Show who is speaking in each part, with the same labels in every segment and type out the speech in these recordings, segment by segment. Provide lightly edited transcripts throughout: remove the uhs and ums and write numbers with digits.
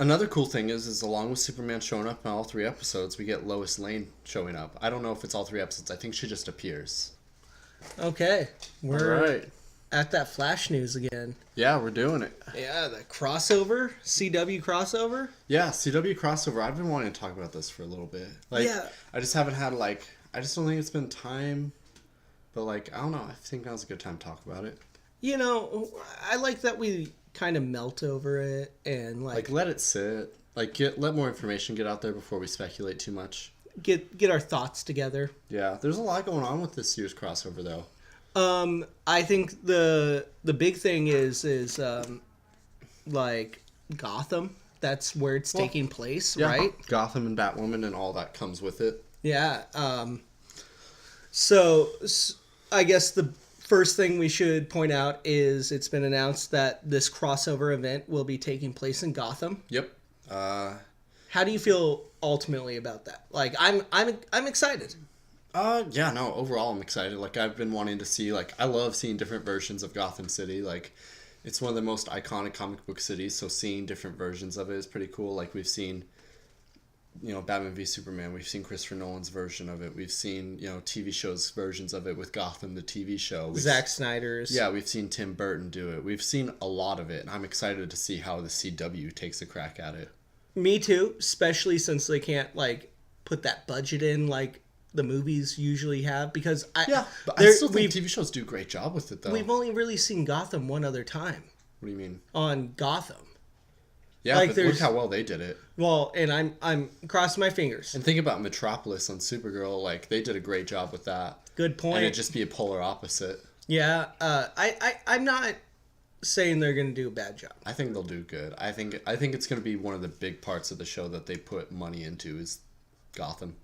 Speaker 1: Another cool thing is along with Superman showing up in all three episodes, we get Lois Lane showing up. I don't know if it's all three episodes. I think she just appears.
Speaker 2: Okay, we're
Speaker 1: All right.
Speaker 2: at that Flash news again.
Speaker 1: Yeah, we're doing it.
Speaker 2: Yeah, the crossover, CW crossover.
Speaker 1: Yeah, CW crossover. I've been wanting to talk about this for a little bit.
Speaker 2: Yeah.
Speaker 1: I just haven't had I just don't think it's been time. But I don't know. I think now's a good time to talk about it.
Speaker 2: I like that we kind of melt over it and
Speaker 1: let it sit. Let more information get out there before we speculate too much.
Speaker 2: Get our thoughts together.
Speaker 1: Yeah, there's a lot going on with this year's crossover though.
Speaker 2: I think the big thing is Gotham. That's where it's taking place,
Speaker 1: yeah,
Speaker 2: right?
Speaker 1: Gotham and Batwoman and all that comes with it.
Speaker 2: Yeah. So I guess the first thing we should point out is it's been announced that this crossover event will be taking place in Gotham.
Speaker 1: Yep.
Speaker 2: How do you feel ultimately about that? I'm excited.
Speaker 1: Yeah, no, overall I'm excited. I've been wanting to see, I love seeing different versions of Gotham City. It's one of the most iconic comic book cities, so seeing different versions of it is pretty cool. We've seen, Batman v Superman. We've seen Christopher Nolan's version of it. We've seen, TV shows versions of it with Gotham, the TV show.
Speaker 2: Zack Snyder's.
Speaker 1: Yeah, we've seen Tim Burton do it. We've seen a lot of it, and I'm excited to see how the CW takes a crack at it.
Speaker 2: Me too, especially since they can't, put that budget in the movies usually have, because I
Speaker 1: still think TV shows do a great job with it though.
Speaker 2: We've only really seen Gotham one other time.
Speaker 1: What do you mean?
Speaker 2: On Gotham.
Speaker 1: Yeah, but look how well they did it.
Speaker 2: Well, and I'm crossing my fingers.
Speaker 1: And think about Metropolis on Supergirl. They did a great job with that.
Speaker 2: Good point.
Speaker 1: And it'd just be a polar opposite.
Speaker 2: Yeah, I'm not saying they're going to do a bad job.
Speaker 1: I think they'll do good. I think it's going to be one of the big parts of the show that they put money into is Gotham.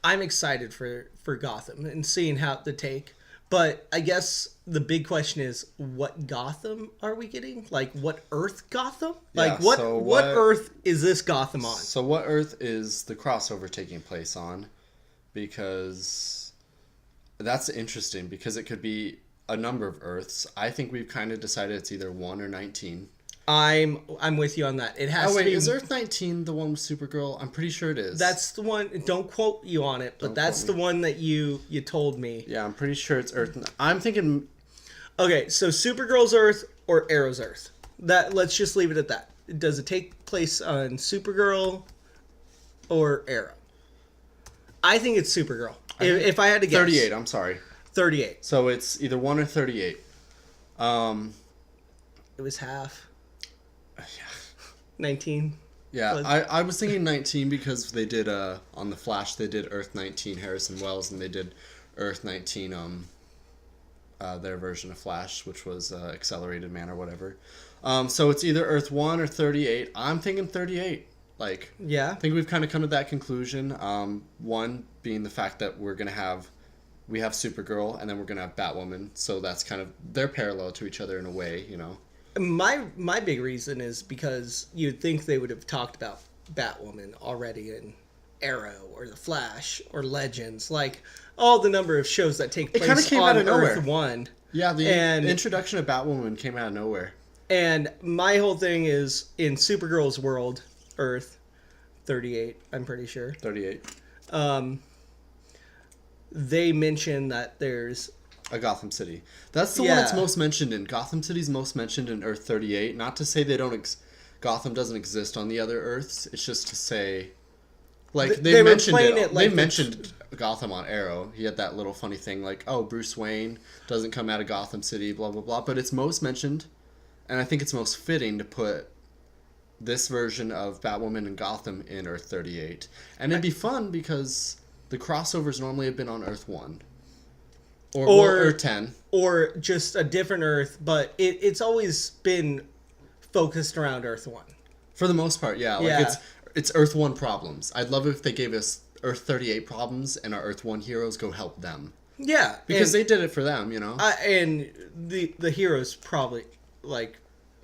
Speaker 1: I'm
Speaker 2: excited for Gotham and seeing how the take. But I guess the big question is, what Gotham are we getting? What Earth Gotham? What Earth is this Gotham on?
Speaker 1: So what Earth is the crossover taking place on? Because that's interesting, because it could be a number of Earths. I think we've kind of decided it's either 1 or 19.
Speaker 2: I'm with you on that. It has to be.
Speaker 1: Is Earth 19 the one with Supergirl? I'm pretty sure it is.
Speaker 2: That's the one. Don't quote you on it, but that's the one that you told me.
Speaker 1: Yeah, I'm pretty sure it's Earth. I'm thinking.
Speaker 2: Okay, so Supergirl's Earth or Arrow's Earth? Let's just leave it at that. Does it take place on Supergirl or Arrow? I think it's Supergirl. If I had to guess.
Speaker 1: 38. I'm sorry.
Speaker 2: 38.
Speaker 1: So it's either 1 or 38.
Speaker 2: It was half.
Speaker 1: Yeah.
Speaker 2: 19.
Speaker 1: Yeah, I was thinking 19 because they did on the Flash they did Earth 19 Harrison Wells, and they did Earth 19 their version of Flash, which was Accelerated Man or whatever. So it's either Earth 1 or 38. I'm thinking 38.
Speaker 2: Yeah.
Speaker 1: I think we've kind of come to that conclusion. One being the fact that we have Supergirl and then we're gonna have Batwoman, so that's kind of, they're parallel to each other in a way,
Speaker 2: My big reason is because you'd think they would have talked about Batwoman already in Arrow or The Flash or Legends, all the number of shows that take place on Earth 1.
Speaker 1: Yeah, the introduction of Batwoman came out of nowhere.
Speaker 2: And my whole thing is, in Supergirl's world, Earth 38, I'm pretty sure.
Speaker 1: 38.
Speaker 2: They mention that there's
Speaker 1: a Gotham City. That's the one that's most mentioned in. Gotham City's most mentioned in Earth 38. Not to say Gotham doesn't exist on the other Earths. It's just to say, they mentioned it. They mentioned Gotham on Arrow. He had that little funny thing Bruce Wayne doesn't come out of Gotham City, blah blah blah. But it's most mentioned, and I think it's most fitting to put this version of Batwoman and Gotham in Earth 38. And it'd be fun because the crossovers normally have been on Earth 1. Or Earth 10.
Speaker 2: Or just a different Earth, but it's always been focused around Earth 1.
Speaker 1: For the most part, yeah. It's Earth 1 problems. I'd love if they gave us Earth 38 problems and our Earth 1 heroes go help them.
Speaker 2: Yeah.
Speaker 1: Because they did it for them,
Speaker 2: and the heroes probably,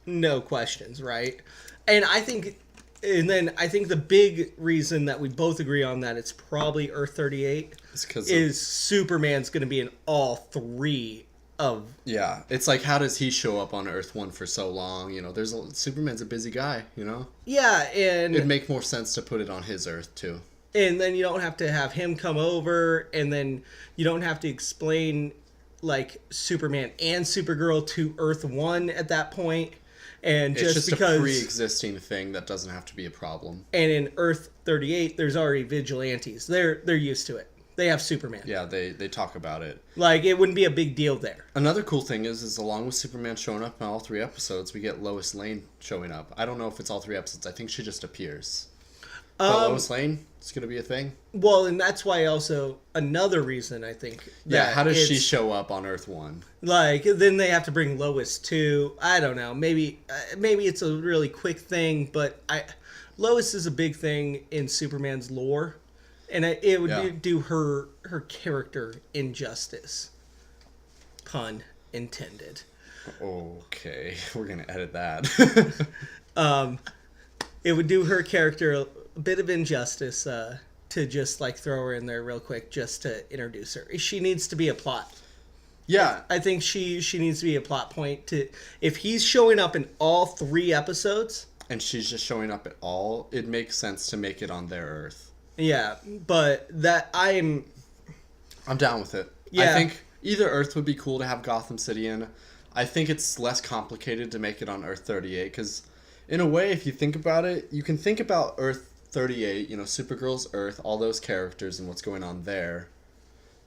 Speaker 2: no questions, right? And I think the big reason that we both agree on that it's probably Earth 38 is Superman's going to be in all three of...
Speaker 1: Yeah, it's like, how does he show up on Earth 1 for so long? You know, Superman's a busy guy, you know?
Speaker 2: Yeah, and...
Speaker 1: It'd make more sense to put it on his Earth, too.
Speaker 2: And then you don't have to have him come over, and then you don't have to explain, like, Superman and Supergirl to Earth 1 at that point. And
Speaker 1: it's just
Speaker 2: because...
Speaker 1: a pre-existing thing that doesn't have to be a problem.
Speaker 2: And in Earth 38, there's already vigilantes. They're used to it. They have Superman.
Speaker 1: Yeah, they talk about it.
Speaker 2: Like, it wouldn't be a big deal there.
Speaker 1: Another cool thing is along with Superman showing up in all 3 episodes, we get Lois Lane showing up. I don't know if it's all 3 episodes. I think she just appears. But Lois Lane is going to be a thing.
Speaker 2: Well, and that's why also another reason I think.
Speaker 1: Yeah, how does she show up on Earth 1?
Speaker 2: Like, then they have to bring Lois too. I don't know. Maybe it's a really quick thing, but Lois is a big thing in Superman's lore. And it would do her character injustice. Pun intended.
Speaker 1: Okay, we're going to edit that.
Speaker 2: It would do her character a bit of injustice to just like throw her in there real quick just to introduce her. She needs to be a plot.
Speaker 1: Yeah.
Speaker 2: I think she needs to be a plot point. If he's showing up in all 3 episodes.
Speaker 1: And she's just showing up at all, it makes sense to make it on their Earth.
Speaker 2: Yeah, but I'm
Speaker 1: down with it. Yeah. I think either Earth would be cool to have Gotham City in. I think it's less complicated to make it on Earth 38 because, in a way, if you think about it, you can think about Earth 38, you know, Supergirl's Earth, all those characters and what's going on there,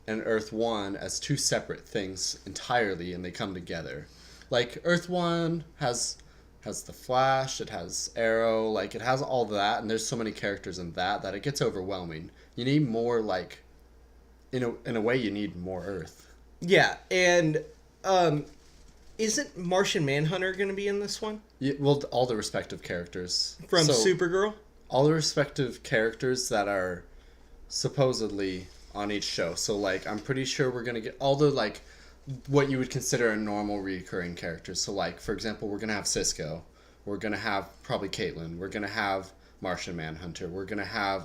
Speaker 1: and Earth 1 as 2 separate things entirely, and they come together. Like, Earth 1 has the Flash, it has Arrow, like, it has all that, and there's so many characters in that it gets overwhelming. You need more, like, in a way, you need more Earth.
Speaker 2: Yeah, and isn't Martian Manhunter going to be in this one?
Speaker 1: Yeah, well, all the respective characters.
Speaker 2: From Supergirl?
Speaker 1: All the respective characters that are supposedly on each show. So, like, I'm pretty sure we're going to get all the, like, what you would consider a normal recurring characters. So, like, for example, we're going to have Cisco. We're going to have probably Caitlin. We're going to have Martian Manhunter. We're going to have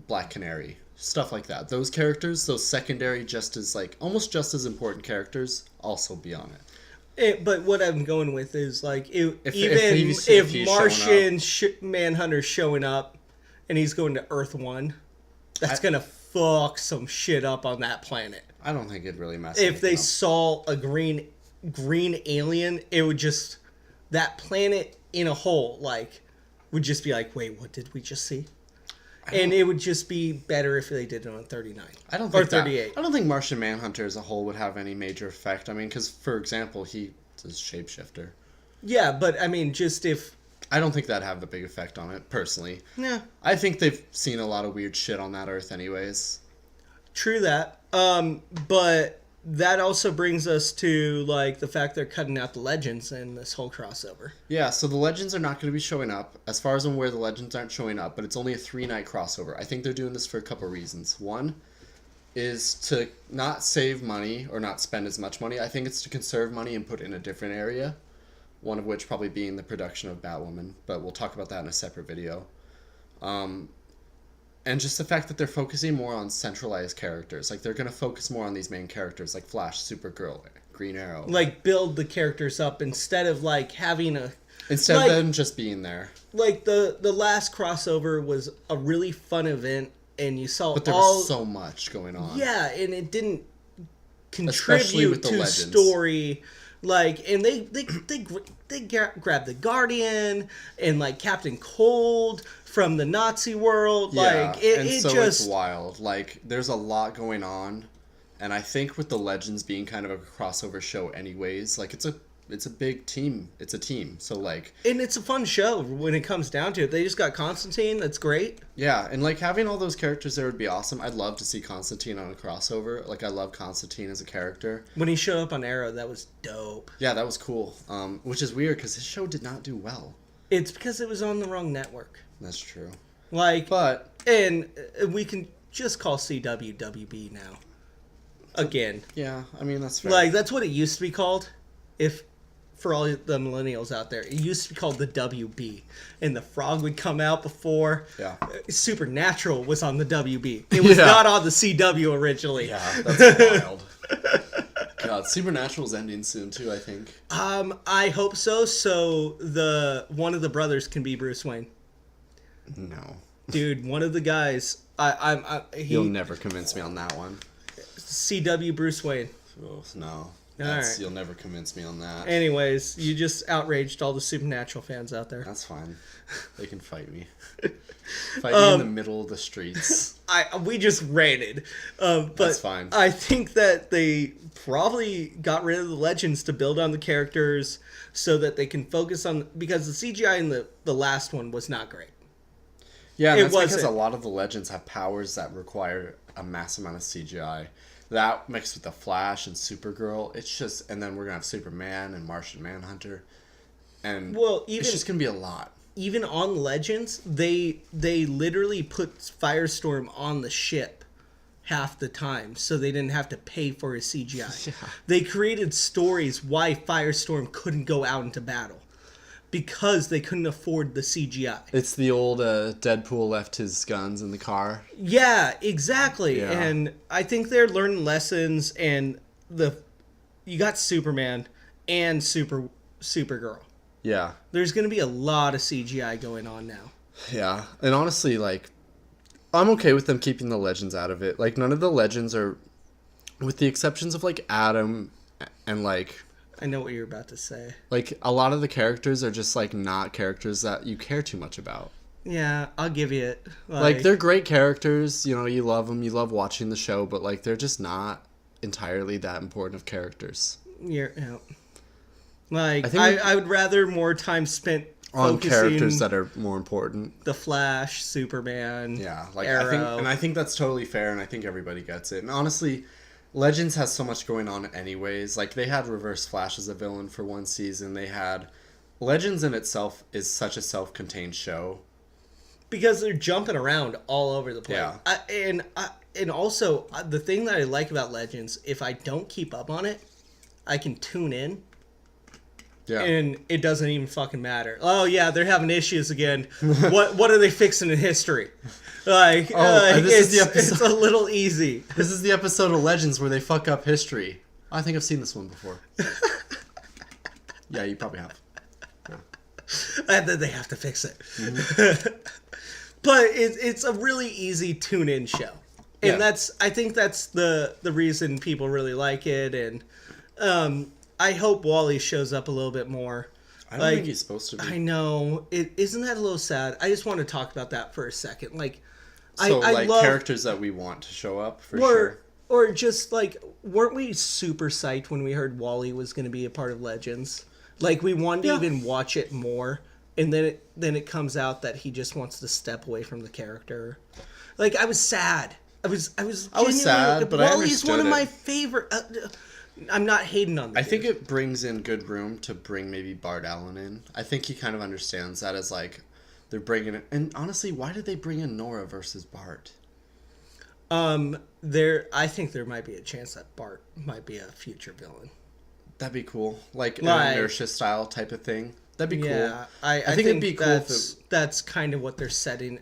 Speaker 1: Black Canary. Stuff like that. Those characters, those secondary, almost just as important characters, also be on it.
Speaker 2: But what I'm going with is, like, if Martian Manhunter's showing up and he's going to Earth 1, that's going to fuck some shit up on that planet.
Speaker 1: I don't think it'd really mess
Speaker 2: if they
Speaker 1: up.
Speaker 2: saw a green alien, it would just... That planet in a whole, like, would just be like, wait, what did we just see? And it would just be better if they did it on 39.
Speaker 1: I don't think
Speaker 2: or 38.
Speaker 1: I don't think Martian Manhunter as a whole would have any major effect. I mean, because, for example, he's a shapeshifter.
Speaker 2: Yeah, but, I mean, just if...
Speaker 1: I don't think that'd have a big effect on it, personally.
Speaker 2: Yeah.
Speaker 1: I think they've seen a lot of weird shit on that Earth anyways.
Speaker 2: True that. But that also brings us to, like, the fact they're cutting out the Legends in this whole crossover.
Speaker 1: Yeah, so the Legends are not going to be showing up. As far as I'm aware, the Legends aren't showing up, but it's only a 3-night crossover. I think they're doing this for a couple reasons. One is to not save money or not spend as much money. I think it's to conserve money and put it in a different area. One of which probably being the production of Batwoman, but we'll talk about that in a separate video. And just the fact that they're focusing more on centralized characters. Like, they're going to focus more on these main characters, like Flash, Supergirl, Green Arrow.
Speaker 2: Like, build the characters up instead of, like, having a...
Speaker 1: Instead of them just being there.
Speaker 2: Like, the last crossover was a really fun event, and you saw
Speaker 1: But there was so much going on.
Speaker 2: Yeah, and it didn't contribute to
Speaker 1: Legends.
Speaker 2: Story... Like, and they grabbed the Guardian and, like, Captain Cold from the Nazi world.
Speaker 1: Yeah,
Speaker 2: like,
Speaker 1: it's wild. Like, there's a lot going on. And I think with the Legends being kind of a crossover show anyways, like, it's a big team. It's a team. So, like...
Speaker 2: And it's a fun show when it comes down to it. They just got Constantine. That's great.
Speaker 1: Yeah, and, like, having all those characters there would be awesome. I'd love to see Constantine on a crossover. Like, I love Constantine as a character.
Speaker 2: When he showed up on Arrow, that was dope.
Speaker 1: Yeah, that was cool. Which is weird, because his show did not do well.
Speaker 2: It's because it was on the wrong network.
Speaker 1: That's true.
Speaker 2: Like...
Speaker 1: But...
Speaker 2: And we can just call CW WB now. Again.
Speaker 1: Yeah, I mean, that's fair.
Speaker 2: Like, that's what it used to be called. For all the millennials out there, it used to be called the WB, and the frog would come out before.
Speaker 1: Yeah.
Speaker 2: Supernatural was on the WB. It was not on the CW originally.
Speaker 1: Yeah, that's wild. God, Supernatural's ending soon too, I think.
Speaker 2: I hope so. So one of the brothers can be Bruce Wayne.
Speaker 1: No.
Speaker 2: Dude, one of the guys.
Speaker 1: You'll never convince me on that one.
Speaker 2: CW Bruce Wayne.
Speaker 1: Oh, no.
Speaker 2: Right.
Speaker 1: You'll never convince me on that.
Speaker 2: Anyways, you just outraged all the Supernatural fans out there.
Speaker 1: That's fine. They can fight me. Fight me in the middle of the streets.
Speaker 2: We just ranted. But
Speaker 1: That's fine.
Speaker 2: I think that they probably got rid of the legends to build on the characters so that they can focus on... Because the CGI in the last one was not great.
Speaker 1: Yeah, that's because a lot of the legends have powers that require a mass amount of CGI. That mixed with the Flash and Supergirl, it's just... And then we're going to have Superman and Martian Manhunter. And it's just going to be a lot.
Speaker 2: Even on Legends, they literally put Firestorm on the ship half the time, so they didn't have to pay for his CGI. Yeah. They created stories why Firestorm couldn't go out into battle. Because they couldn't afford the CGI.
Speaker 1: It's the old Deadpool left his guns in the car.
Speaker 2: Yeah, exactly.
Speaker 1: Yeah.
Speaker 2: And I think they're learning lessons. And you got Superman and Supergirl.
Speaker 1: Yeah.
Speaker 2: There's going to be a lot of CGI going on now.
Speaker 1: Yeah. And honestly, like, I'm okay with them keeping the legends out of it. Like, none of the legends are, with the exceptions of, like, Adam and, like...
Speaker 2: I know what you're about to say.
Speaker 1: Like, a lot of the characters are just, like, not characters that you care too much about.
Speaker 2: Yeah, I'll give you it.
Speaker 1: Like, they're great characters. You know, you love them. You love watching the show. But, like, they're just not entirely that important of characters.
Speaker 2: Like, I would rather more time spent
Speaker 1: on characters that are more important.
Speaker 2: The Flash, Superman,
Speaker 1: yeah, like
Speaker 2: Arrow.
Speaker 1: I think that's totally fair, and I think everybody gets it. And honestly... Legends has so much going on anyways. Like, they had Reverse Flash as a villain for one season. They had... Legends in itself is such a self-contained show.
Speaker 2: Because they're jumping around all over the place.
Speaker 1: Yeah.
Speaker 2: And also, the thing that I like about Legends, if I don't keep up on it, I can tune in.
Speaker 1: Yeah.
Speaker 2: And it doesn't even fucking matter. Oh, yeah, they're having issues again. What are they fixing in history? Like, it's a little easy.
Speaker 1: This is the episode of Legends where they fuck up history. I think I've seen this one before. Yeah, you probably have. Yeah.
Speaker 2: And then they have to fix it. Mm-hmm. But it's a really easy tune-in show. And I think that's the reason people really like it. And I hope Wally shows up a little bit more.
Speaker 1: I don't think he's supposed to be.
Speaker 2: I know. Isn't that a little sad? I just want to talk about that for a second. Like,
Speaker 1: so, I love characters that we want to show up, for sure.
Speaker 2: Or just, like, weren't we super psyched when we heard Wally was going to be a part of Legends? Like, we wanted to even watch it more, and then it comes out that he just wants to step away from the character. Like, I was sad. I was
Speaker 1: sad, but
Speaker 2: Wally's one of my favorite... I'm not hating on
Speaker 1: I think it brings in good room to bring maybe Bart Allen in. I think he kind of understands that as, like... They're bringing it, and honestly, why did they bring in Nora versus Bart?
Speaker 2: I think there might be a chance that Bart might be a future villain.
Speaker 1: That'd be cool, like an inertia style type of thing. That'd be cool.
Speaker 2: Yeah, I think it'd be cool. That's kind of what they're setting.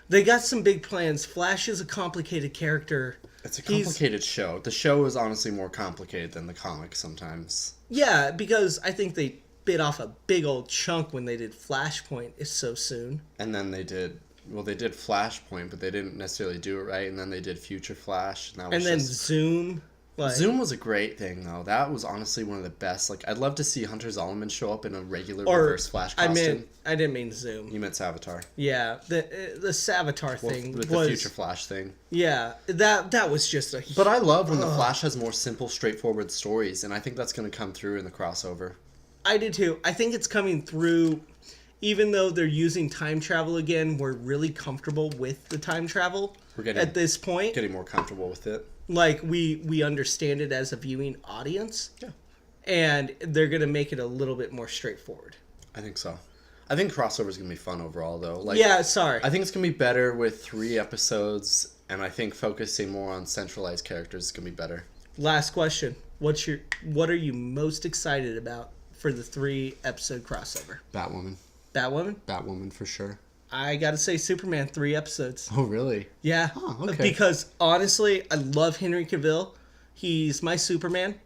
Speaker 2: They got some big plans. Flash is a complicated character.
Speaker 1: It's a complicated show. The show is honestly more complicated than the comic sometimes.
Speaker 2: Yeah, because I think they bit off a big old chunk when they did Flashpoint so soon. And
Speaker 1: then they did Flashpoint, but they didn't necessarily do it right. And then they did Future Flash.
Speaker 2: And then Zoom.
Speaker 1: Zoom was a great thing, though. That was honestly one of the best. Like, I'd love to see Hunter Zolomon show up in a regular Reverse Flash costume.
Speaker 2: I didn't mean Zoom.
Speaker 1: You meant Savitar.
Speaker 2: Yeah, the Savitar thing
Speaker 1: with the Future Flash thing.
Speaker 2: Yeah, that was just a...
Speaker 1: But I love when the Flash has more simple, straightforward stories, and I think that's going to come through in the crossover.
Speaker 2: I do too. I think it's coming through, even though they're using time travel again, we're really comfortable with the time travel at this point.
Speaker 1: Getting more comfortable with it.
Speaker 2: Like, we understand it as a viewing audience.
Speaker 1: Yeah.
Speaker 2: And they're going to make it a little bit more straightforward.
Speaker 1: I think so. I think crossover is going to be fun overall, though. Like,
Speaker 2: yeah, sorry.
Speaker 1: I think it's going to be better with 3 episodes, and I think focusing more on centralized characters is going to be better.
Speaker 2: Last question. What are you most excited about for the 3-episode crossover?
Speaker 1: Batwoman.
Speaker 2: Batwoman?
Speaker 1: Batwoman, for sure.
Speaker 2: I gotta say Superman, 3 episodes.
Speaker 1: Oh, really?
Speaker 2: Yeah.
Speaker 1: Oh, okay.
Speaker 2: Because, honestly, I love Henry Cavill. He's my Superman.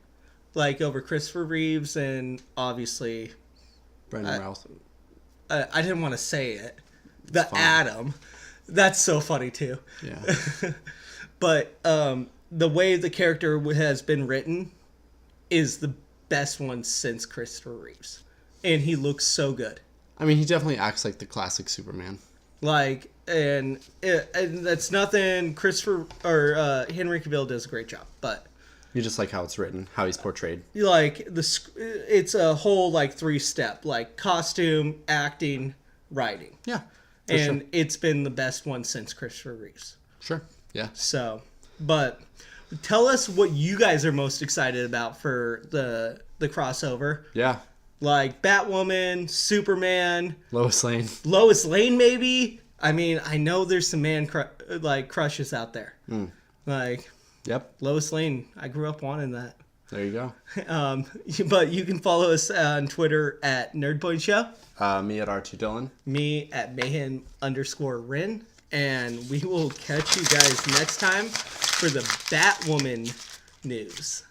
Speaker 2: like over Christopher Reeves and obviously
Speaker 1: Brandon Routh.
Speaker 2: I didn't want to say it. The Atom. That's so funny too.
Speaker 1: Yeah.
Speaker 2: But the way the character has been written is the best one since Christopher Reeves. And he looks so good.
Speaker 1: I mean, he definitely acts like the classic Superman.
Speaker 2: Like, and that's nothing. Christopher or Henry Cavill does a great job, but
Speaker 1: You just like how it's written, how he's portrayed.
Speaker 2: like it's a whole like 3-step, like costume, acting, writing.
Speaker 1: Yeah,
Speaker 2: and it's been the best one since Christopher Reeves.
Speaker 1: Sure. Yeah.
Speaker 2: So, but tell us what you guys are most excited about for the crossover.
Speaker 1: Yeah.
Speaker 2: Like Batwoman, Superman,
Speaker 1: Lois Lane,
Speaker 2: maybe. I mean, I know there's some man crushes out there. Like,
Speaker 1: yep,
Speaker 2: Lois Lane. I grew up wanting that.
Speaker 1: There you go.
Speaker 2: But you can follow us on Twitter at NerdPoint Show.
Speaker 1: Me at R2 Dillon.
Speaker 2: Me at Mayhem_Rin. And we will catch you guys next time for the Batwoman news.